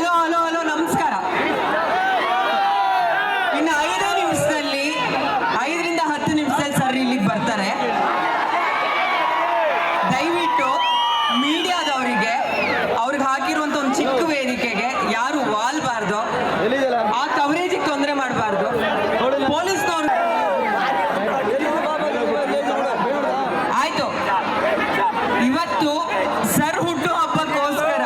Hello hello hello ನಮಸ್ಕಾರ. ಇನ್ನು 5 ನಿಮಿಷದಲ್ಲಿ 5ರಿಂದ 10 ನಿಮಿಷದಲ್ಲಿ ಸರ್ ಇಲ್ಲಿಗೆ ಬರ್ತಾರೆ. ದಯವಿಟ್ಟು ಮೀಡಿಯಾದವರಿಗೆ ಅವ್ರಿಗೆ ಹಾಕಿರುವಂತ ಒಂದು ಚಿಕ್ಕ ವೇದಿಕೆಗೆ ಯಾರು ವಾಲ್ಬಾರ್ದು, ಆ ಕವರೇಜಿಗೆ ತೊಂದರೆ ಮಾಡಬಾರ್ದು. ಪೊಲೀಸ್ನವ್ರು ಆಯ್ತು. ಇವತ್ತು ಸರ್ ಹುಟ್ಟು ಹಬ್ಬಕ್ಕೋಸ್ಕರ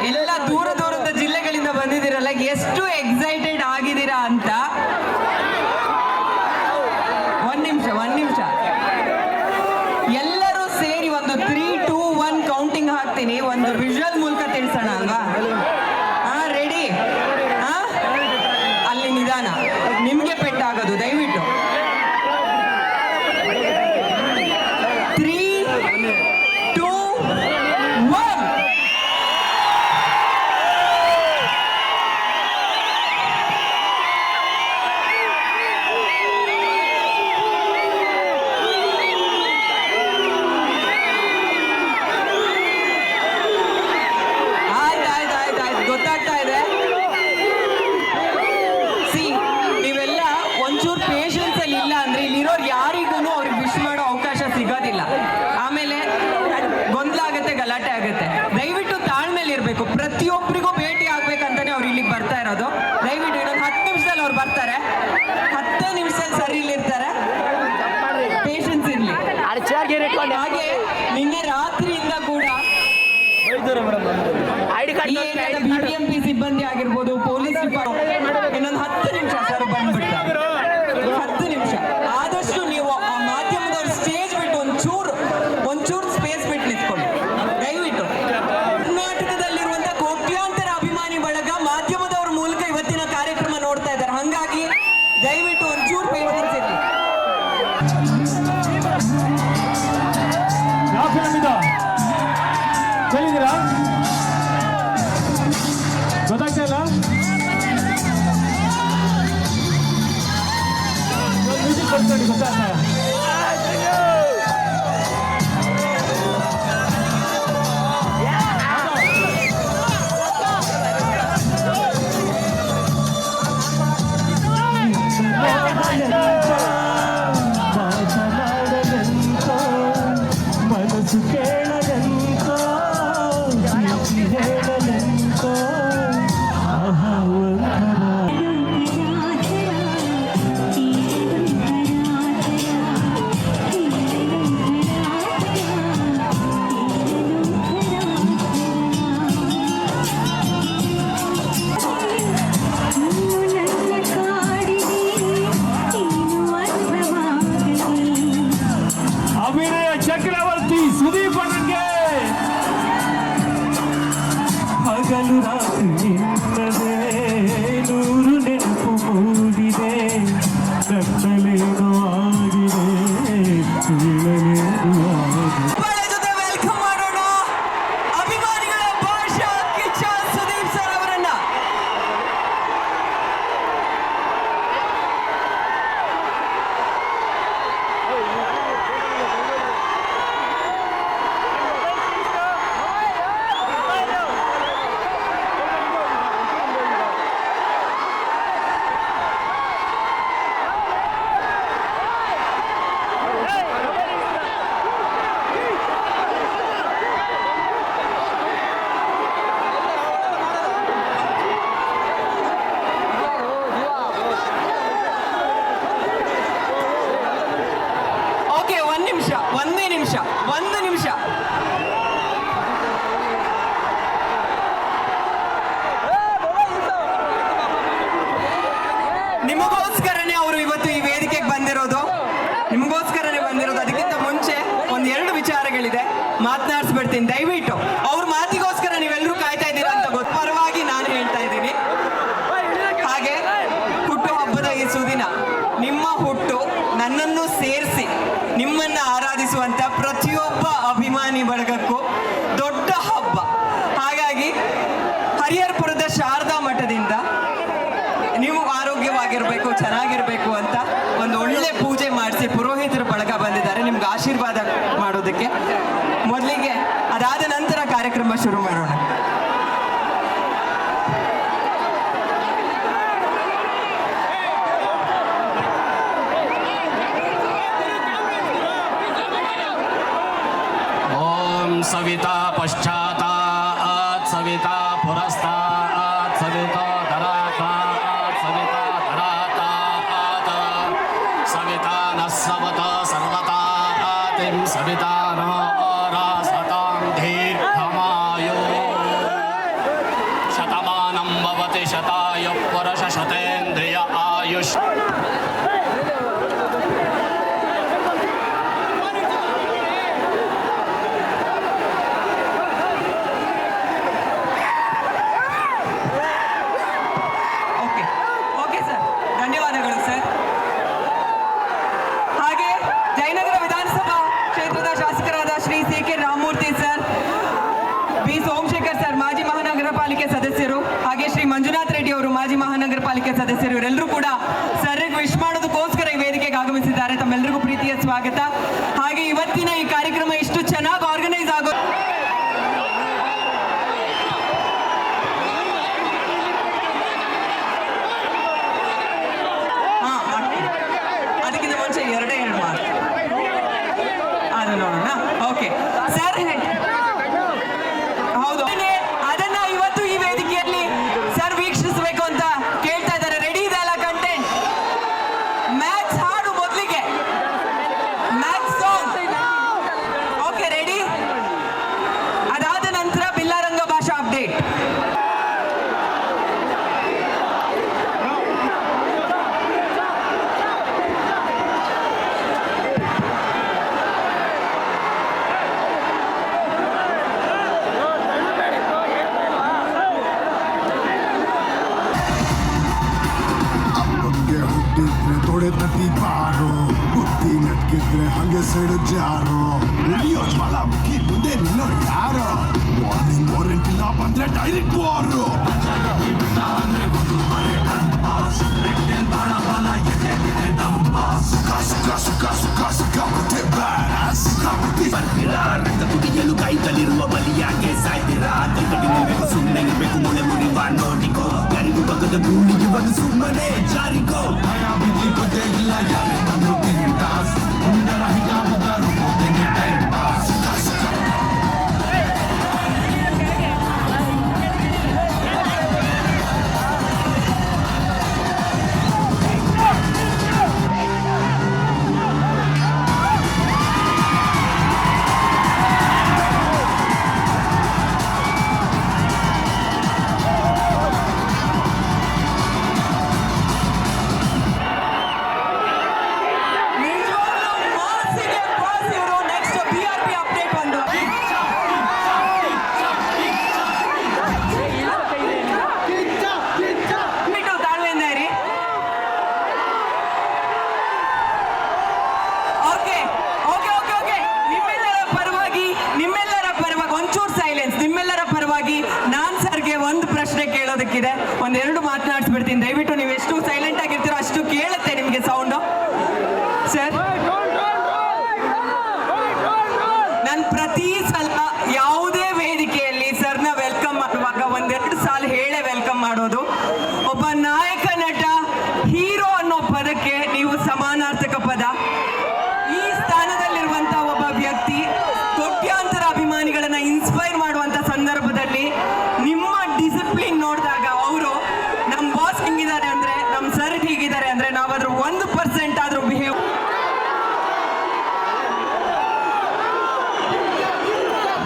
ಎಲ್ಲ ದೂರ ದೂರದ ಜಿಲ್ಲೆಗಳಿಂದ ಬಂದಿದ್ದೀರಲ್ಲ, ಎಷ್ಟು ಎಕ್ಸೈಟೆಡ್ ಆಗಿದ್ದೀರಾ ಅಂತ. ಒಂದ್ ನಿಮಿಷ ಎಲ್ಲರೂ ಸೇರಿ ಒಂದು 3, 2, 1 ಕೌಂಟಿಂಗ್ ಹಾಕ್ತೀನಿ. ಒಂದು ವಿಜುವಲ್ ಮೂಲಕ ತಿಳಿಸೋಣ ಅಲ್ವಾ? ರೆಡಿ? ಅಲ್ಲಿ ನಿಧಾನ, ನಿಮ್ಗೆ ಪೆಟ್ಟಾಗೋದು ದಯವಿಟ್ಟು. 3, 2, 1. ಆಯ್ತು, ಗೊತ್ತಾಗ್ತಾ ಇದೆ. ನೀವೆಲ್ಲ ಒಂಚೂರು ಪೇಷನ್ಸ್ ಅಲ್ಲಿ ಇಲ್ಲ ಅಂದ್ರೆ ಇಲ್ಲಿರೋರು ಯಾರಿಗೂ ಅವ್ರಿಗೆ ವಿಶ್ ಮಾಡೋ ಅವಕಾಶ ಸಿಗೋದಿಲ್ಲ. ಆಮೇಲೆ ಗೊಂದಲ ಆಗುತ್ತೆ, ಗಲಾಟೆ ಆಗುತ್ತೆ. ದಯವಿಟ್ಟು ತಾಳ್ಮೇಲೆ ಇರಬೇಕು. ಪ್ರತಿಯೊಬ್ಬರಿಗೂ ಭೇಟಿ ಆಗ್ಬೇಕಂತಾನೆ ಅವ್ರು ಇಲ್ಲಿಗೆ ಬರ್ತಾ ಇರೋದು. ದಯವಿಟ್ಟು ಇನ್ನೊಂದು 10 ನಿಮಿಷದಲ್ಲಿ ಅವ್ರು ಬರ್ತಾರೆ. 10 ನಿಮಿಷದಲ್ಲಿ ಸರಿ ಇಲ್ಲಿರ್ತಾರೆ. ಪೇಷನ್ಸ್ ಇರ್ಲಿ. ಹಾಗೆ ನಿನ್ನೆ ರಾತ್ರಿಯಿಂದ ಕೂಡ BBMP ಸಿಬ್ಬಂದಿ ಆಗಿರ್ಬೋದು, ಪೊಲೀಸ್ ಡಿಪಾರ್ಟ್ಮೆಂಟ್ ಇನ್ನೊಂದು 10 ನಿಮಿಷ ಸರ್ ಬಂದ್ಬಿಡ್ತಾರೆ. 10 ನಿಮಿಷ ಆದಷ್ಟು ನೀವು ಆ ಮಾಧ್ಯಮದವ್ರ ಸ್ಟೇಜ್ ಬಿಟ್ಟು ಒಂಚೂರು ಸ್ಪೇಸ್ ಬಿಟ್ಟು ನಿಂತ್ಕೊಳ್ಳಿ ದಯವಿಟ್ಟು. ಕರ್ನಾಟಕದಲ್ಲಿರುವಂತ ಕೋಟ್ಯಾಂತರ ಅಭಿಮಾನಿ ಬಳಗ ಮಾಧ್ಯಮದವ್ರ ಮೂಲಕ ಇವತ್ತಿನ ಕಾರ್ಯಕ್ರಮ ನೋಡ್ತಾ ಇದ್ದಾರೆ. ಹಂಗಾಗಿ ದಯವಿಟ್ಟು ಒಂಚೂರು ಪೇಷನ್ಸ್ ಇರಲಿ. ಕೇಳಿದ್ದೀರಾ? ಗೊತ್ತಾಗ್ತಾ ಇಲ್ಲ? ಮ್ಯೂಸಿಕ್ ಕೊಡ್ಕೊಂಡು ಗೊತ್ತಾಗ್ತಾ ಇಲ್ಲ. ಮನಸ್ಸು ಕೇಳಲೆಂತೋ ಹೇಳಲೆಂತೋ ಅಭಿನಯ ಚಕ್ರವರ್ತಿ ಸುದೀಪ್ ಅಣ್ಣನ್ಗೆ ಹಗಲು ರಾತ್ರಿ ನಿನ್ನದೇ 100 ನೆನಪು ಮೂಡಿದೆ. ಕತ್ತಲೇನೋ ಆಗಿದೆ, ಹೇಳಲೇನೋ ಆಗಿದೆ. ಜೊತೆ ವೆಲ್ಕಮ್ ಮಾಡೋಣ ಅಭಿಮಾನಿಗಳ ಭಾಷಾ ಕಿಚ್ಚ ಸುದೀಪ್ ಸರ್ ಅವರನ್ನ. ಒಂದು ನಿಮಿಷ ನಿಮಗೋಸ್ಕರನೇ ಅವರು ಇವತ್ತು ಈ ವೇದಿಕೆಗೆ ಬಂದಿರೋದು. ಅದಕ್ಕಿಂತ ಮುಂಚೆ 1-2 ವಿಚಾರಗಳಿದೆ, ಮಾತನಾಡಿಸ್ಬಿಡ್ತೀನಿ. ದಯವಿಟ್ಟು ಅವ್ರ ಮಾತಿಗೋಸ್ಕರ ನೀವೆಲ್ಲರೂ ಕಾಯ್ತಾ ಇದ್ದೀರಾ ಅಂತ ಗೊತ್ತು. ಪರವಾಗಿ ನಾನು ಹೇಳ್ತಾ ಇದ್ದೀನಿ. ಹಾಗೆ ಹುಟ್ಟು ಹಬ್ಬದ ಈ ಸುದಿನ, ನಿಮ್ಮ ಹುಟ್ಟು ನನ್ನನ್ನು ಸೇರಿಸಿ ನಿಮ್ಮನ್ನ ಆರಾಧಿಸುವಂತ ಪ್ರತಿಯೊಬ್ಬ ಅಭಿಮಾನಿ ಬಳಗಕ್ಕೂ ದೊಡ್ಡ ಹಬ್ಬ. ಹಾಗಾಗಿ ಹರಿಹರಪುರದ ಶಾರದಾ ಮಠದಿಂದ ನೀವು ಆರೋಗ್ಯವಾಗಿರ್ಬೇಕು, ಚೆನ್ನಾಗಿರ್ಬೇಕು ಅಂತ ಒಂದು ಒಳ್ಳೆ ಪೂಜೆ ಮಾಡಿಸಿ ಪುರೋಹಿತರ ಬಳಗ ಬಂದಿದ್ದಾರೆ ನಿಮ್ಗೆ ಆಶೀರ್ವಾದ ಮಾಡೋದಕ್ಕೆ. ಮೊದಲಿಗೆ ಅದಾದ ನಂತರ ಕಾರ್ಯಕ್ರಮ ಶುರು ಮಾಡೋಣ. सविता पश्चातात् सविता पुरस्तात् सविता धरातात् सविता धरातात् सविता नः सवत सर्वतात् सविता न रासतां दीर्घमायो शतमानं भवति शतायुः पुरुष शतेन्द्रिय आयुष् ಓಕೆ ಓಕೆ ಸರ್, ಧನ್ಯವಾದಗಳು ಸರ್. ಹಾಗೆ ಜಯನಗರ ವಿಧಾನಸಭಾ ಕ್ಷೇತ್ರದ ಶಾಸಕರಾದ Shri C K Ramamurthy sir, B Somashekar sir ಮಾಜಿ ಮಹಾನಗರ ಪಾಲಿಕೆ ಸದಸ್ಯರು, ಹಾಗೆ ಶ್ರೀ ಮಂಜುನಾಥ್ ರೆಡ್ಡಿ ಅವರು ಮಾಜಿ ಮಹಾನಗರ ಪಾಲಿಕೆ ಸದಸ್ಯರು, ಇವರೆಲ್ಲರೂ ಕೂಡ ಸರ್ಗೆ ವಿಶ್ ಮಾಡೋದಕ್ಕೋಸ್ಕರ ಈ ವೇದಿಕೆಗೆ ಆಗಮಿಸಿದ್ದಾರೆ. ತಮ್ಮೆಲ್ಲರಿಗೂ ಪ್ರೀತಿಯ ಸ್ವಾಗತ. ಹಾಗೆ ಇವತ್ತಿನ ಈ ಕಾರ್ಯಕ್ರಮ ಇಷ್ಟು ಚೆನ್ನಾಗಿ ಆರ್ಗನೈಸ್ ಆಗೋ ಅದಕ್ಕಿಂತ ಮುಂಚೆ ಎರಡು ಮಾತು ಅದು ನೋಡೋಣ. ಓಕೆ ಸರ್, ಹೌದು, ಅದನ್ನ ಇವತ್ತು ಈ ವೇದಿಕೆಯಲ್ಲಿ ಸರ್ ವೀಕ್ಷಿಸಬೇಕು ಅಂತ ಕೇಳ್ತಾ ಇದ್ದಾರೆ. ರೆಡಿ ಇದೆ ಅಲ್ಲ ಕಂಟೆಂಟ್? ಮ್ಯಾಕ್ಸ್ ಹಾಡು ಮೊದಲಿಗೆ, ಮ್ಯಾಕ್ಸ್ ಸಾಂಗ್. Okay ready? ಅದಾದ ನಂತರ ಬಿಲ್ಲಾರಂಗ ಭಾಷಾ ಅಪ್ಡೇಟ್. ಅಪ್ಪಂಗೆ ಹುಟ್ಟಿದ್ರೆ ತೊಡೆ ತಟ್ಟಿ ಬಾರೋ, ಬುತ್ತಿ ನಟ್ಕಿದ್ರೆ ಹಂಗೆ ಸೈಡ್ ಜಾರೋ, ಉಳಿಯೋ ಜ್ವಾಲ ಮುಖಿ ಮುಂದೆ ನಿಲ್ಲೋ ಯಾರೋ, ಮಾರ್ನಿಂಗ್ ವಾರೆಂಟ್ ಇಲ್ಲ ಬಂದ್ರೆ ಡೈರೆಕ್ಟ್ ವಾರು. ಕುಡಿಯಲು ಕೈತಲಿರುವ ಬಲಿಯಾಗೆ ಸಾಯ್ತೀರಾ? ಕಡಿಮೆ ಸುಮ್ಮನೆ ಇರಬೇಕು, ಮೊಳೆ ಮುರಿವ ನೋಡಿಕೋ. ಯಾರಿಗೂ ಬಗದ ಭೂಮಿಗೆ ಬಂದು ಸುಮ್ಮನೆ ಜಾರಿಕೋ. ಭಯ ಬಿದ್ದಿ ಗೊತ್ತೇ ಇಲ್ಲ ಯಾರೇ ಬಂದು ತಿಂಟಾಸ್, ಉಂಡರ ಹಿಗಾಬದಾರು ಹೋಗ್ತೇನೆ ಟೈಮ್ ಪಾಸ್. ಕೇಳೋದಕ್ಕಿದೆ, ಒಂದೆರಡು ಮಾತನಾಡಿಸ್ಬಿಡ್ತೀನಿ. ದಯವಿಟ್ಟು ನೀವು ಎಷ್ಟು ಸೈಲೆಂಟ್ ಆಗಿರ್ತೀರೋ ಅಷ್ಟು ಕೇಳುತ್ತೆ ನಿಮಗೆ ಸೌಂಡು. ಸರ್, ನಾನು ಪ್ರತಿ ಸಲ ಯಾವುದೇ ವೇದಿಕೆಯಲ್ಲಿ ಸರ್ನ ವೆಲ್ಕಮ್ ಮಾಡುವಾಗ ಒಂದೆರಡು ಸಾಲ ಹೇಳೇ ವೆಲ್ಕಮ್ ಮಾಡೋದು. ಒಬ್ಬ ನಾಯಕ ನಟ ಹೀರೋ ಅನ್ನೋ ಪದಕ್ಕೆ ನೀವು ಸಮಾನಾರ್ಥಕ ಪದ. ಈ ಸ್ಥಾನದಲ್ಲಿರುವಂತ ಒಬ್ಬ ವ್ಯಕ್ತಿ ಕೋಟ್ಯಾಂತರ ಅಭಿಮಾನಿಗಳನ್ನ ಇನ್ಸ್ಪೈರ್ ಮಾಡುವಂತ ಸಂದರ್ಭದಲ್ಲಿ ನಿಮ್ಮ ಡಿಸಿಪ್ಲಿನ್ ನೋಡಿದಾಗ ಅವರು ನಮ್ಮ ಬಾಸ್ ಹಿಂಗಿದ್ದಾರೆ ಅಂದ್ರೆ, ನಮ್ಮ ಸರ್ ಹೀಗಿದ್ದಾರೆ ಅಂದ್ರೆ ನಾವಾದ್ರೂ 1% ಆದ್ರೂ ಬಿಹೇವ್.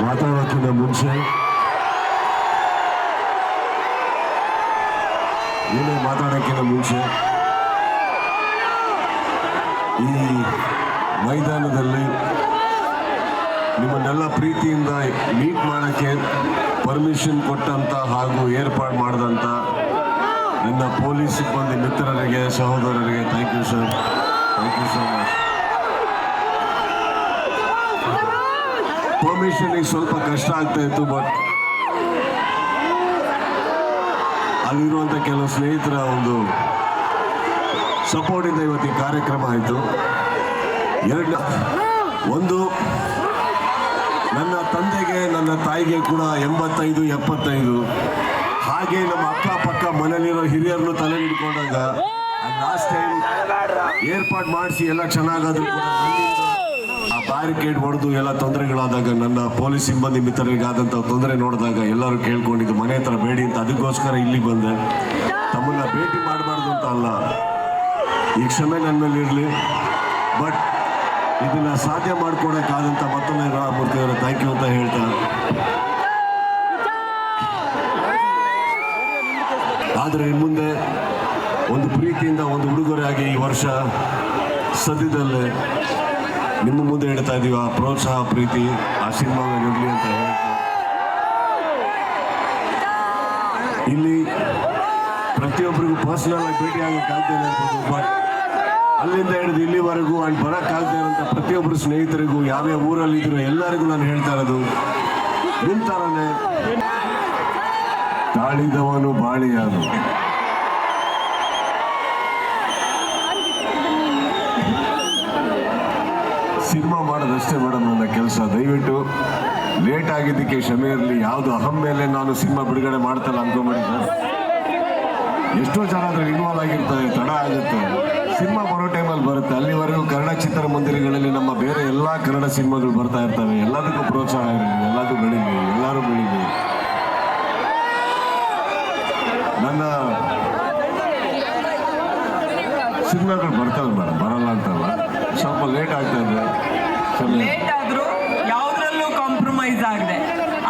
ಮಾತಾಡೋಕ್ಕಿಂತ ಮುಂಚೆ ಏನೇ ಮಾತಾಡೋಕ್ಕಿಂತ ಮುಂಚೆ ಈ ಮೈದಾನದಲ್ಲಿ ನಿಮ್ಮನ್ನೆಲ್ಲ ಪ್ರೀತಿಯಿಂದ ಮೀಟ್ ಮಾಡೋಕ್ಕೆ ಪರ್ಮಿಷನ್ ಕೊಟ್ಟಂತ ಹಾಗೂ ಏರ್ಪಾಡು ಮಾಡಿದಂಥ ನನ್ನ ಪೊಲೀಸ್ ಸಿಬ್ಬಂದಿ ಮಿತ್ರರಿಗೆ, ಸಹೋದರರಿಗೆ thank you sir, thank you so much. ಪರ್ಮಿಷನಿಗೆ ಸ್ವಲ್ಪ ಕಷ್ಟ ಆಗ್ತಾ ಇತ್ತು, ಬಟ್ ಅಲ್ಲಿರುವಂಥ ಕೆಲವು ಸ್ನೇಹಿತರ ಒಂದು ಸಪೋರ್ಟಿಂದ ಇವತ್ತು ಈ ಕಾರ್ಯಕ್ರಮ ಆಯಿತು. ಒಂದು, ನನ್ನ ತಂದೆಗೆ ನನ್ನ ತಾಯಿಗೆ ಕೂಡ 85, 75. ಹಾಗೆ ನಮ್ಮ ಅಕ್ಕಪಕ್ಕ ಮನೇಲಿರೋ ಹಿರಿಯರನ್ನು ತಲೆ ಹಿಡ್ಕೊಂಡಾಗ ಲಾಸ್ಟ್ ಟೈಮ್ ಏರ್ಪಾಡು ಮಾಡಿಸಿ ಎಲ್ಲ ಚೆನ್ನಾಗಾದ್ರೂ ಕೂಡ ಆ ಬ್ಯಾರಿಕೇಡ್ ಹೊಡೆದು ಎಲ್ಲ ತೊಂದರೆಗಳಾದಾಗ, ನನ್ನ ಪೊಲೀಸ್ ಸಿಬ್ಬಂದಿ ಮಿತ್ರರಿಗಾದಂಥ ತೊಂದರೆ ನೋಡಿದಾಗ ಎಲ್ಲರೂ ಕೇಳ್ಕೊಂಡಿದ್ದು ಮನೆ ಹತ್ರ ಬೇಡಿ ಅಂತ, ಅದಕ್ಕೋಸ್ಕರ ಇಲ್ಲಿ ಬಂದೆ. ತಮ್ಮನ್ನ ಭೇಟಿ ಮಾಡಬಾರ್ದು ಅಂತ ಅಲ್ಲ, ಈ ಕ್ಷಮೆ ನನ್ನ ಮೇಲೆ ಇರಲಿ. ಬಟ್ ಇದನ್ನ ಸಾಧ್ಯ ಮಾಡ್ಕೊಡೋಕ್ಕಾದಂಥ ಮತ್ತೊಮ್ಮೆ ರಾಮಮೂರ್ತಿ ಅವರ ಥ್ಯಾಂಕ್ ಯು ಅಂತ ಹೇಳ್ತಾ, ಆದರೆ ಇನ್ನು ಮುಂದೆ ಒಂದು ಪ್ರೀತಿಯಿಂದ ಒಂದು ಉಡುಗೊರೆಯಾಗಿ ಈ ವರ್ಷ ಸದ್ಯದಲ್ಲೇ ನಿಮ್ಮ ಮುಂದೆ ಇಡ್ತಾ ಇದ್ದೀವಿ. ಆ ಪ್ರೋತ್ಸಾಹ, ಪ್ರೀತಿ ಆ ಸಿನಿಮಾ ಇರಲಿ ಅಂತ ಹೇಳ್ತಾ, ಇಲ್ಲಿ ಪ್ರತಿಯೊಬ್ಬರಿಗೂ ಪರ್ಸನಲ್ ಆಗಿ ಭೇಟಿ ಆಗೋಕ್ಕಾಗದೇ ಇರ್ಬೋದು, ಬಟ್ ಅಲ್ಲಿಂದ ಹಿಡಿದು ಇಲ್ಲಿವರೆಗೂ ಅಲ್ಲಿ ಬರೋಕ್ಕಾಗದೇ ಇರೋಂಥ ಪ್ರತಿಯೊಬ್ಬರು ಸ್ನೇಹಿತರಿಗೂ, ಯಾವ್ಯಾವ ಊರಲ್ಲಿ ಇದ್ರು ಎಲ್ಲರಿಗೂ ನಾನು ಹೇಳ್ತಾ ಇರೋದು ನಿಮ್ಮ ಥರನೇ, ತಾಳಿದವನು ಬಾಳಿಯಾನು. ಸಿನಿಮಾ ಮಾಡೋದಷ್ಟೇ ಮೇಡಮ್ ನನ್ನ ಕೆಲಸ. ದಯವಿಟ್ಟು ಲೇಟ್ ಆಗಿದ್ದಕ್ಕೆ ಕ್ಷಮೆ ಇರಲಿ. ಯಾವುದು ಅಹಂ ಮೇಲೆ ನಾನು ಸಿನಿಮಾ ಬಿಡುಗಡೆ ಮಾಡ್ತಲ್ಲ ಅನ್ಕೊಂಬೇಡಿ ಸರ್. ಎಷ್ಟೋ ಜನ ಅದ್ರಲ್ಲಿ ಇನ್ವಾಲ್ವ್ ಆಗಿರ್ತಾರೆ, ತಡ ಆಗುತ್ತೆ. ಸಿನಿಮಾ ಬರೋ ಟೈಮಲ್ಲಿ ಬರುತ್ತೆ. ಅಲ್ಲಿವರೆಗೂ ಕನ್ನಡ ಚಿತ್ರಮಂದಿರಗಳಲ್ಲಿ ನಮ್ಮ ಬೇರೆ ಎಲ್ಲ ಕನ್ನಡ ಸಿನಿಮಾಗಳು ಬರ್ತಾ ಇರ್ತವೆ. ಎಲ್ಲದಕ್ಕೂ ಪ್ರೋತ್ಸಾಹ ಇರಲಿ, ಎಲ್ಲದೂ ಬೆಳೀಲಿ, ಎಲ್ಲರೂ ಬೆಳೀಲಿ. ನನ್ನ ಸಿನಿಮಾಗಳು ಬರ್ತವೆ ಮೇಡಮ್, ಬರಲ್ಲ ಅಂತಲ್ಲ. ಸ್ವಲ್ಪ ಲೇಟ್ ಆಗ್ತಾ ಇದೆ. ಲೇಟ್ ಆದ್ರೂ ಯಾವ್ದ್ರಲ್ಲೂ ಕಾಂಪ್ರಮೈಸ್ ಆಗದೆ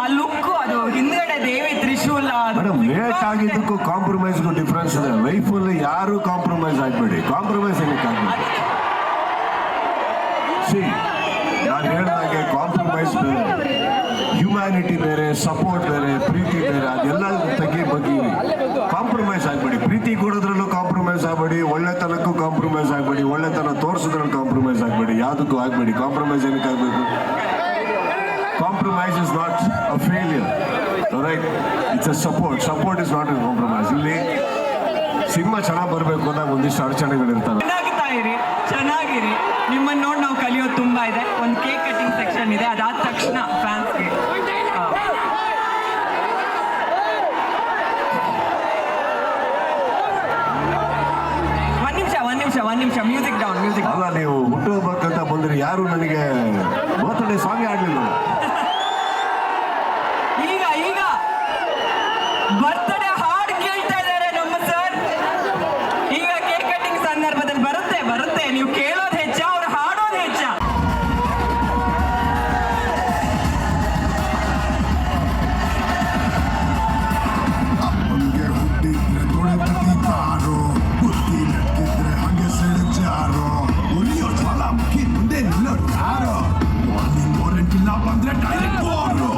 ಆ ಲುಕ್, ಅದು ಹಿಂದ್ಗಡೆ ದೇವಿ ತ್ರಿಶೂಲ, ಮೇಡಮ್ ಲೇಟ್ ಆಗಿದ್ದಕ್ಕೂ ಕಾಂಪ್ರಮೈಸ್ಗೂ ಡಿಫ್ರೆನ್ಸ್ ಇದೆ. ಲೈಫಲ್ಲಿ ಯಾರು ಕಾಂಪ್ರಮೈಸ್ ಆಗಬೇಡಿ. ಕಾಂಪ್ರಮೈಸ್ ಏನಕ್ಕೆ ಆಗಬೇಡಿ? ನಾನು ಹೇಳಿದಾಗೆ ಕಾಂಪ್ರಮೈಸ್ ಬೇರೆ, ಹ್ಯುಮ್ಯಾನಿಟಿ ಬೇರೆ, ಸಪೋರ್ಟ್ ಬೇರೆ, ಪ್ರೀತಿ ಬೇರೆ, ಅದೆಲ್ಲ ಬಗ್ಗೀರಿ. ಕಾಂಪ್ರಮೈಸ್ ಆಗಬೇಡಿ. ಪ್ರೀತಿ ಕೊಡೋದ್ರಲ್ಲೂ ಕಾಂಪ್ರಮೈಸ್ ಆಗಬೇಡಿ, ಒಳ್ಳೆತನಕ್ಕೂ ಕಾಂಪ್ರಮೈಸ್ ಆಗಬೇಡಿ, ಒಳ್ಳೆತನ ತೋರಿಸೋದ್ರಲ್ಲಿ ಕಾಂಪ್ರಮೈಸ್ ಆಗಬೇಡಿ, ಯಾವುದಕ್ಕೂ ಆಗಬೇಡಿ. ಕಾಂಪ್ರಮೈಸ್ ಏನಕ್ಕೆ ಆಗಬೇಕು? Compromise is not a failure, right? It's a support. Support is not A compromise. ಇಲ್ಲಿ ಸಿನಿಮಾ ಚೆನ್ನಾಗಿ ಬರಬೇಕು ಅಂದಾಗ ಒಂದಿಷ್ಟು ಅಡಚಣೆಗಳಿರ್ತಾರೆ. ಚೆನ್ನಾಗಿರಿ. ನಿಮ್ಮನ್ನು ನೋಡಿ ನಾವು ಕಲಿಯೋದು ತುಂಬಾ ಇದೆ. ಒಂದು ಕೇಕ್ ಕಟಿಂಗ್ ಸೆಕ್ಷನ್ ಇದೆ, ಅದಾದ ತಕ್ಷಣ ಫ್ಯಾನ್ಸ್ಗೆ ಒಂದ್ ನಿಮಿಷ ಮ್ಯೂಸಿಕ್ ಡೌನ್. ಅಲ್ಲ, ನೀವು ಹುಟ್ಟುಹಬ್ಬಕ್ಕಂತ ಬಂದ್ರೆ ಯಾರು ನನಗೆ ಬರ್ತ್ಡೇ ಸಾಂಗ್ ಆಡ್ಲಿಲ್ಲ. ಈಗ ಬರ್ತ್ಡೇ ಹಾಡು ಕೇಳ್ತಾ ಇದ್ದಾರೆ ನಮ್ಮ ಸರ್. ಈಗ ಕೇಕ್ ಕಟಿಂಗ್ ಸಂದರ್ಭದಲ್ಲಿ ಬರುತ್ತೆ. ನೀವು ಕೇಳೋದು ಹೆಚ್ಚ, ಅವ್ರು ಹಾಡೋದು ಹೆಚ್ಚ. ಅಪ್ಪನಿಗೆ ಹುಟ್ಟಿದ್ರೆ ತೊಡೆ ತಟ್ಟಿತಾರೋ, ಬುದ್ಧಿ ನಟ್ಟಿದ್ರೆ ಹಂಗೆ ಸೆಳೆಜಾರೋ, ಉರಿಯೋ ಜ್ವಾಲಾಮುಖಿ ಮುಂದೆ ನಿಲ್ಲೋರು ಯಾರೋ, ಮಾರ್ನಿಂಗ್ ವಾರಂಟ್ ಇಲ್ಲ ಬಂದ್ರೆ ಡೈರೆಕ್ಟ್ ಬೋರು.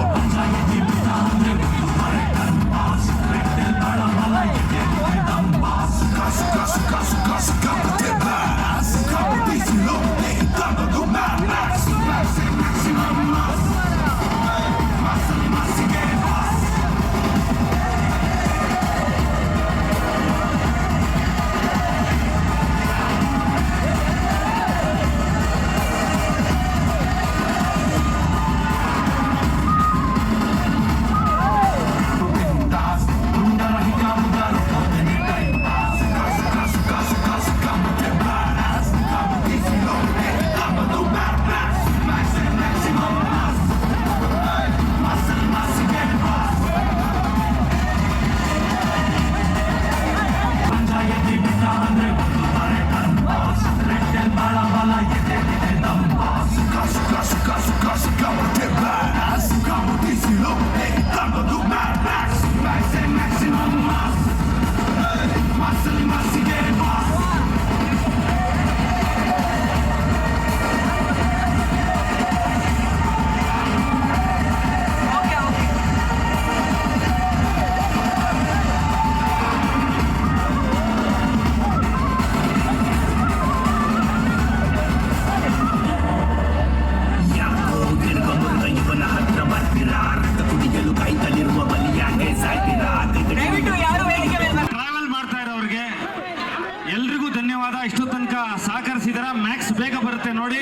ಇಷ್ಟು ತನಕ ಸಹಕರಿಸಿದಾರ. ಮ್ಯಾಕ್ಸ್ ಬೇಗ ಬರುತ್ತೆ ನೋಡಿ.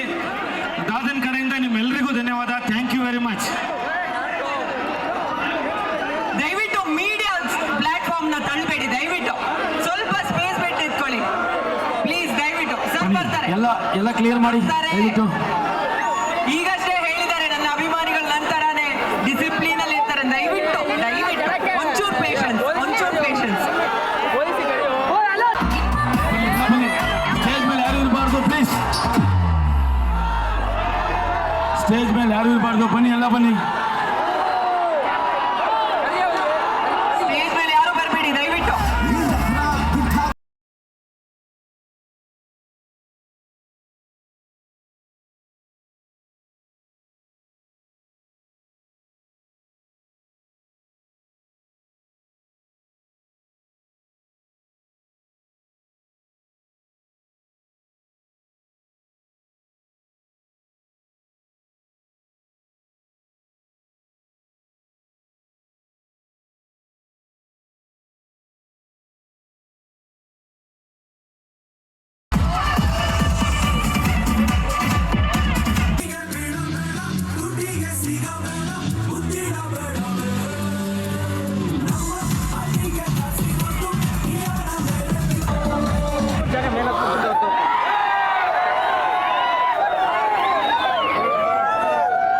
ದಾದನ್ ಕಡೆಯಿಂದ ನಿಮ್ಮೆಲ್ಲರಿಗೂ ಧನ್ಯವಾದ. Thank you very much. ದಯವಿಟ್ಟು ಮೀಡಿಯಾ ಪ್ಲಾಟ್ಫಾರ್ಮ್ ನ ತಳ್ಳಬೇಡಿ. ದಯವಿಟ್ಟು ಸ್ವಲ್ಪ ಸ್ಪೇಸ್ ಬಿಟ್ಟು ಇಟ್ಕೊಳ್ಳಿ ಪ್ಲೀಸ್. ದಯವಿಟ್ಟು ಸರ್ ಬರ್ತಾರೆ, ಎಲ್ಲ ಕ್ಲಿಯರ್ ಮಾಡಿ ದಯವಿಟ್ಟು. ಸ್ಟೇಜ್ ಮೇಲೆ ಯಾರು ಇರಬಾರ್ದು, ಬನ್ನಿ ಎಲ್ಲ ಬನ್ನಿ.